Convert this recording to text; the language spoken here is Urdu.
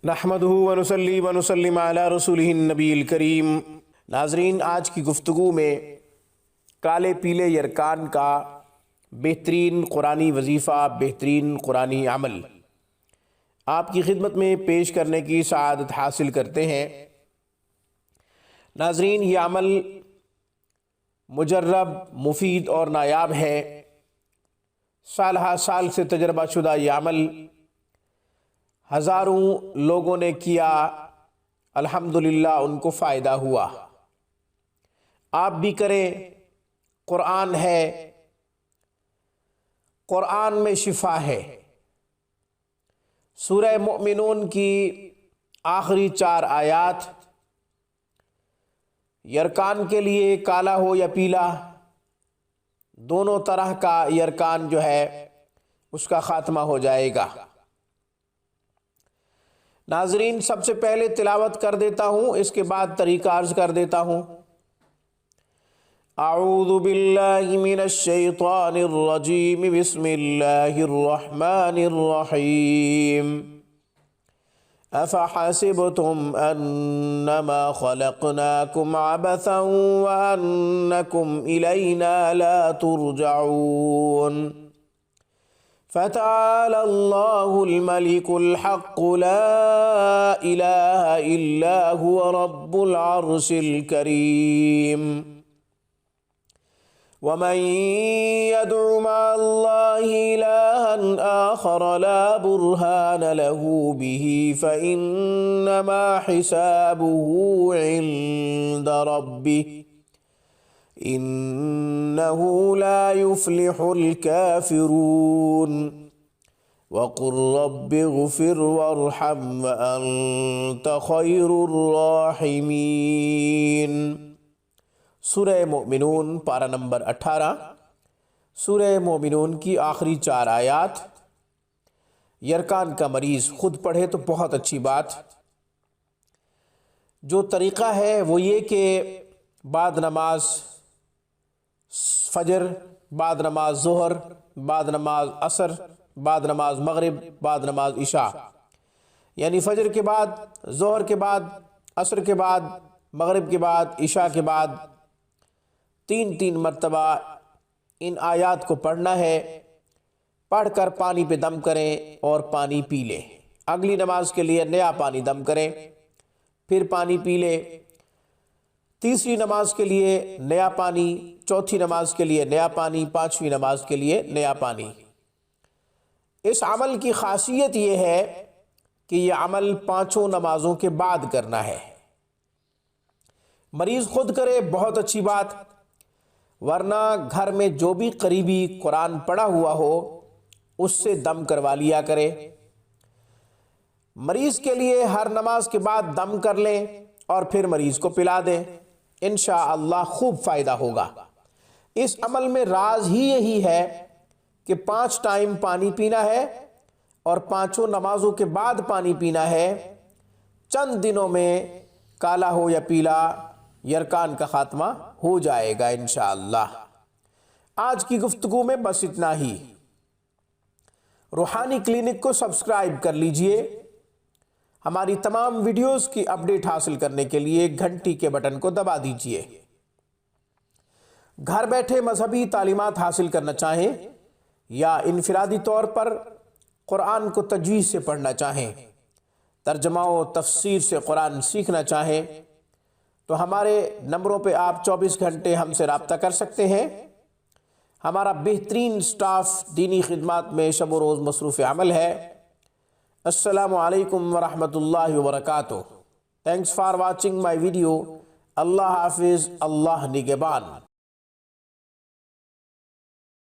نحمدہ ونصلی ونسلم علی رسولہ النبی الکریم۔ ناظرین، آج کی گفتگو میں کالے پیلے یرکان کا بہترین قرآنی وظیفہ، بہترین قرآنی عمل آپ کی خدمت میں پیش کرنے کی سعادت حاصل کرتے ہیں۔ ناظرین، یہ عمل مجرب، مفید اور نایاب ہے۔ سالہ سال سے تجربہ شدہ یہ عمل ہزاروں لوگوں نے کیا، الحمدللہ ان کو فائدہ ہوا۔ آپ بھی کریں، قرآن ہے، قرآن میں شفا ہے۔ سورہ مؤمنون کی آخری 4 آیات یرکان کے لیے، کالا ہو یا پیلا، دونوں طرح کا یرکان جو ہے اس کا خاتمہ ہو جائے گا۔ ناظرین، سب سے پہلے تلاوت کر دیتا ہوں، اس کے بعد طریقہ عرض کر دیتا ہوں۔ اعوذ باللہ من الشیطان الرجیم، بسم اللہ الرحمن الرحیم۔ افحسبتم انما خلقناکم عبثا وانکم الینا لا ترجعون۔ فتعالى الله الملك الحق لا إله إلا هو رب العرش الكريم۔ ومن يدع مع الله إلها آخر لا برهان له به فإنما حسابه عند ربه إنه لا يفلح الكافرون۔ وقل رب اغفر وارحم وأنت خير الراحمين۔ سورہ مومنون پارہ نمبر 18۔ سورہ مومنون کی آخری 4 آیات۔ یرکان کا مریض خود پڑھے تو بہت اچھی بات۔ جو طریقہ ہے وہ یہ کہ بعد نماز فجر، بعد نماز ظہر، بعد نماز عصر، بعد نماز مغرب، بعد نماز عشاء، یعنی فجر کے بعد، ظہر کے بعد، عصر کے بعد، مغرب کے بعد، عشاء کے بعد 3 مرتبہ ان آیات کو پڑھنا ہے۔ پڑھ کر پانی پہ دم کریں اور پانی پی لیں۔ اگلی نماز کے لیے نیا پانی دم کریں، پھر پانی پی لیں۔ تیسری نماز کے لیے نیا پانی، چوتھی نماز کے لیے نیا پانی، 5ویں نماز کے لیے نیا پانی۔ اس عمل کی خاصیت یہ ہے کہ یہ عمل 5 نمازوں کے بعد کرنا ہے۔ مریض خود کرے بہت اچھی بات، ورنہ گھر میں جو بھی قریبی قرآن پڑھا ہوا ہو اس سے دم کروا لیا کرے۔ مریض کے لیے ہر نماز کے بعد دم کر لیں اور پھر مریض کو پلا دیں، انشاءاللہ خوب فائدہ ہوگا۔ اس عمل میں راز ہی یہی ہے کہ 5 ٹائم پانی پینا ہے اور 5 نمازوں کے بعد پانی پینا ہے۔ چند دنوں میں کالا ہو یا پیلا یرکان کا خاتمہ ہو جائے گا انشاءاللہ۔ آج کی گفتگو میں بس اتنا ہی۔ روحانی کلینک کو سبسکرائب کر لیجئے۔ ہماری تمام ویڈیوز کی اپڈیٹ حاصل کرنے کے لیے گھنٹی کے بٹن کو دبا دیجئے۔ گھر بیٹھے مذہبی تعلیمات حاصل کرنا چاہیں یا انفرادی طور پر قرآن کو تجوید سے پڑھنا چاہیں، ترجمہ و تفسیر سے قرآن سیکھنا چاہیں تو ہمارے نمبروں پہ آپ 24 گھنٹے ہم سے رابطہ کر سکتے ہیں۔ ہمارا بہترین سٹاف دینی خدمات میں شب و روز مصروف عمل ہے۔ السلام علیکم ورحمۃ اللہ وبرکاتہ۔ Thanks for watching my video. اللہ حافظ، اللہ نگہبان۔